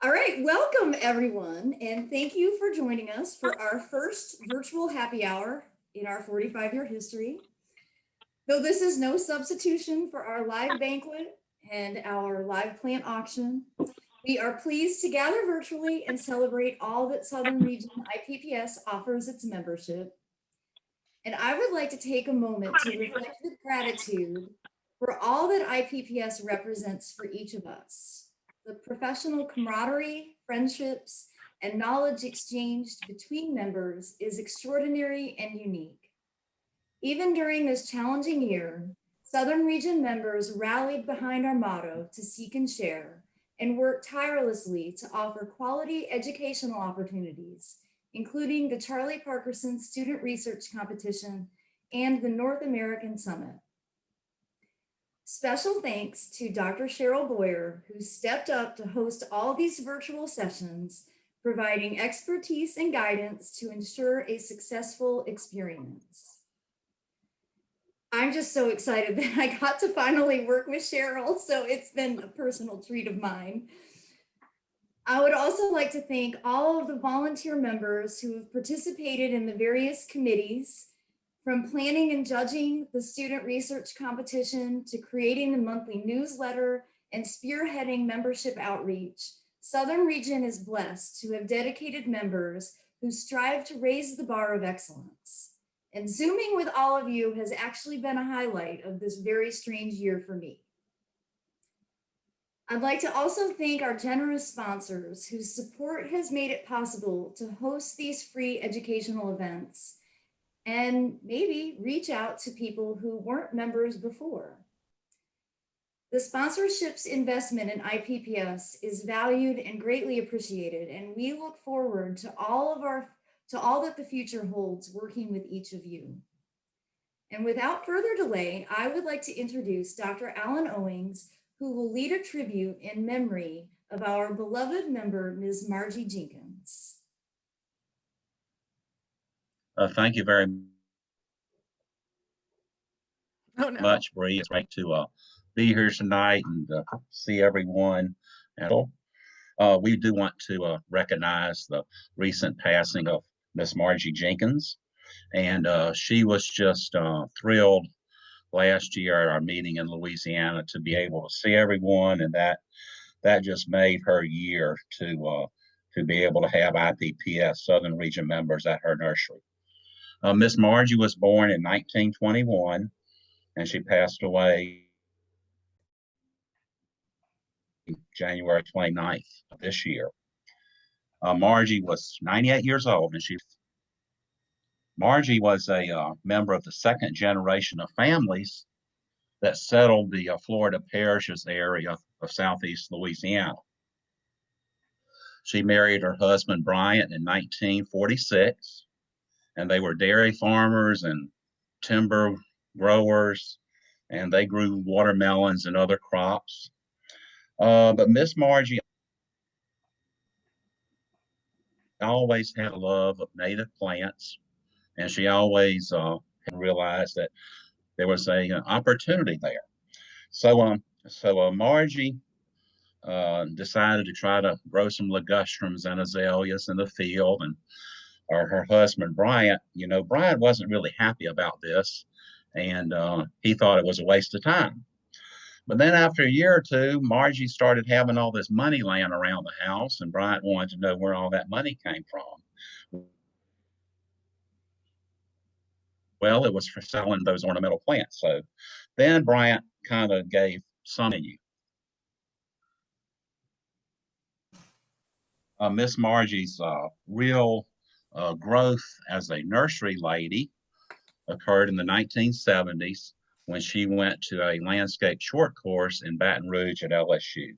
All right, welcome everyone, and thank you for joining us for our first virtual happy hour in our 45-year history. Though this is no substitution for our live banquet and our live plant auction, we are pleased to gather virtually and celebrate all that Southern Region IPPS offers its membership. And I would like to take a moment to reflect with gratitude for all that IPPS represents for each of us. The professional camaraderie, friendships, and knowledge exchanged between members is extraordinary and unique. Even during this challenging year, Southern Region members rallied behind our motto to seek and share and worked tirelessly to offer quality educational opportunities, including the Charlie Parkerson Student Research Competition and the North American Summit. Special thanks to Dr. Cheryl Boyer, who stepped up to host all these virtual sessions, providing expertise and guidance to ensure a successful experience. I'm just so excited that I got to finally work with Cheryl, so it's been a personal treat of mine. I would also like to thank all of the volunteer members who have participated in the various committees, from planning and judging the student research competition to creating the monthly newsletter and spearheading membership outreach. Southern Region is blessed to have dedicated members who strive to raise the bar of excellence. And Zooming with all of you has actually been a highlight of this very strange year for me. I'd like to also thank our generous sponsors whose support has made it possible to host these free educational events and maybe reach out to people who weren't members before. The sponsorship's investment in IPPS is valued and greatly appreciated, and we look forward to all that the future holds working with each of you. And without further delay, I would like to introduce Dr. Alan Owings, who will lead a tribute in memory of our beloved member, Ms. Margie Jenkins. Thank you very much, Bree. It's great to be here tonight and see everyone. And we do want to recognize the recent passing of Miss Margie Jenkins. And she was just thrilled last year at our meeting in Louisiana to be able to see everyone, and that just made her year to be able to have IPPS Southern Region members at her nursery. Miss Margie was born in 1921, and she passed away January 29th of this year. Margie was 98 years old, and Margie was a member of the second generation of families that settled the Florida parishes area of Southeast Louisiana. She married her husband, Bryant, in 1946, and they were dairy farmers and timber growers, and they grew watermelons and other crops. But Miss Margie always had a love of native plants, and she always realized that there was an opportunity there. So Margie decided to try to grow some ligustrums and azaleas in the field, and her husband Bryant, Bryant wasn't really happy about this, and he thought it was a waste of time. But then after a year or two, Margie started having all this money laying around the house, and Bryant wanted to know where all that money came from. Well, it was for selling those ornamental plants. So then Bryant kind of gave some in you. Miss Margie's real growth as a nursery lady occurred in the 1970s when she went to a landscape short course in Baton Rouge at LSU.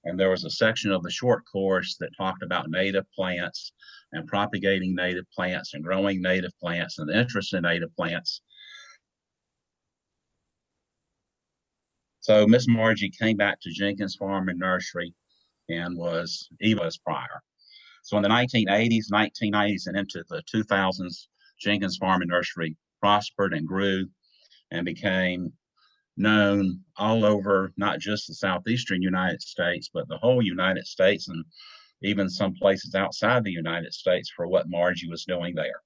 And there was a section of the short course that talked about native plants and propagating native plants and growing native plants and the interest in native plants. So Miss Margie came back to Jenkins Farm and Nursery and was Eva's prior. So in the 1980s, 1990s, and into the 2000s, Jenkins Farm and Nursery prospered and grew and became known all over, not just the southeastern United States, but the whole United States, and even some places outside the United States for what Margie was doing there.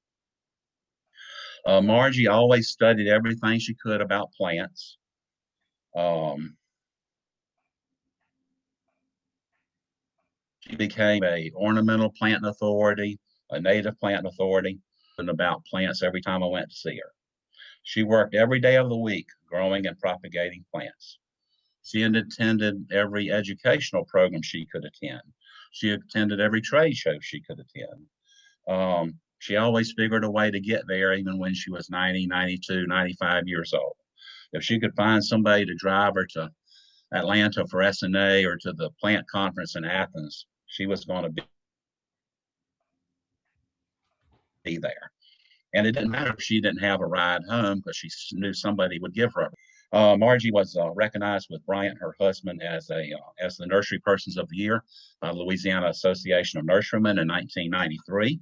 Margie always studied everything she could about plants. She became a ornamental plant authority, a native plant authority, and about plants every time I went to see her. She worked every day of the week growing and propagating plants. She attended every educational program she could attend. She attended every trade show she could attend. She always figured a way to get there, even when she was 90, 92, 95 years old. If she could find somebody to drive her to Atlanta for SNA or to the plant conference in Athens, she was going to be there. And it didn't matter if she didn't have a ride home, because she knew somebody would give her. Margie was recognized with Bryant, her husband, as the Nursery Persons of the Year by Louisiana Association of Nurserymen in 1993.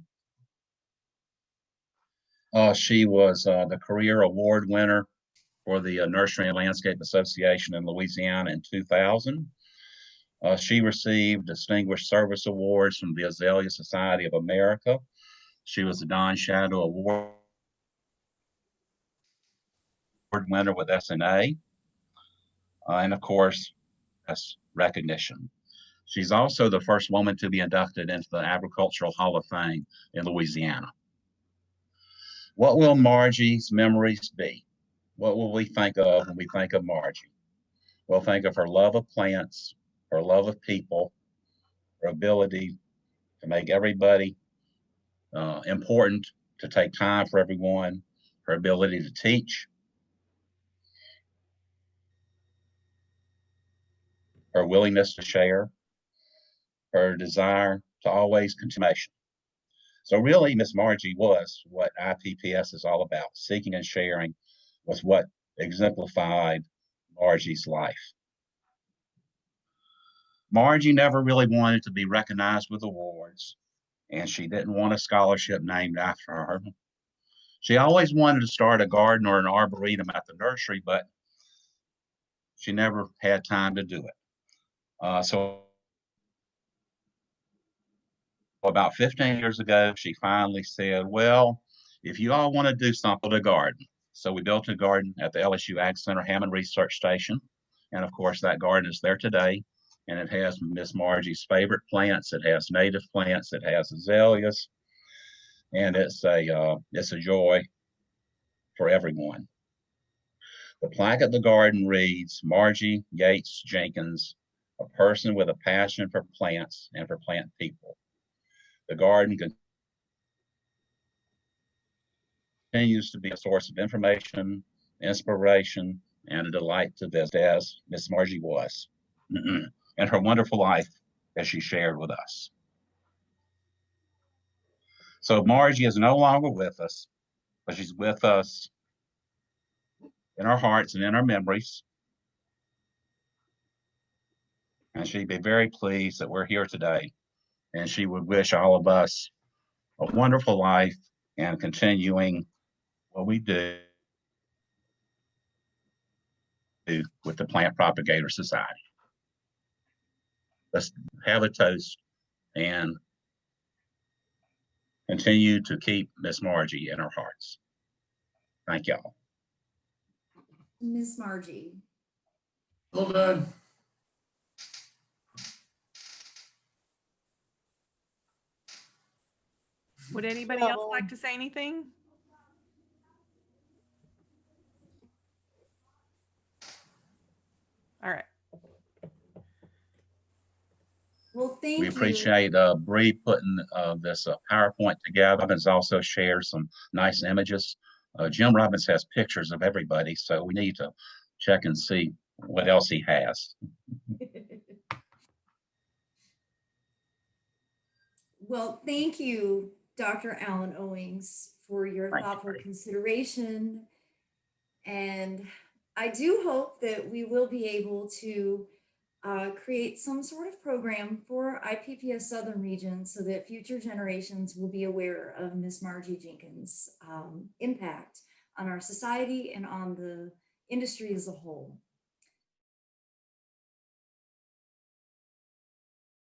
She was the Career Award winner for the Nursery and Landscape Association in Louisiana in 2000. She received Distinguished Service Awards from the Azalea Society of America. She was the Don Shadow Award winner with SNA. And of course, that's recognition. She's also the first woman to be inducted into the Agricultural Hall of Fame in Louisiana. What will Margie's memories be? What will we think of when we think of Margie? We'll think of her love of plants, her love of people, her ability to make everybody important, to take time for everyone, her ability to teach, her willingness to share, her desire to always continue. So really, Miss Margie was what IPPS is all about. Seeking and sharing was what exemplified Margie's life. Margie never really wanted to be recognized with awards, and she didn't want a scholarship named after her. She always wanted to start a garden or an arboretum at the nursery, but she never had time to do it. So about 15 years ago, she finally said, well, if you all want to do something, build a garden. So we built a garden at the LSU Ag Center Hammond Research Station. And of course, that garden is there today. And it has Miss Margie's favorite plants. It has native plants. It has azaleas. And it's a joy for everyone. The plaque at the garden reads, Margie Yates Jenkins, a person with a passion for plants and for plant people. The garden continues to be a source of information, inspiration, and a delight to visit, as Miss Margie was, and her wonderful life that she shared with us. So Margie is no longer with us, but she's with us in our hearts and in our memories. And she'd be very pleased that we're here today. And she would wish all of us a wonderful life and continuing what we do with the Plant Propagator Society. Let's have a toast and continue to keep Miss Margie in our hearts. Thank y'all. Miss Margie. Well done. Would anybody else like to say anything? All right. Well, thank you. We appreciate Bree putting this PowerPoint together. Robbins also shared some nice images. Jim Robbins has pictures of everybody, so we need to check and see what else he has. Well, thank you, Dr. Alan Owings, for your thoughtful consideration. And I do hope that we will be able to create some sort of program for IPPS Southern Region so that future generations will be aware of Miss Margie Jenkins' impact on our society and on the industry as a whole.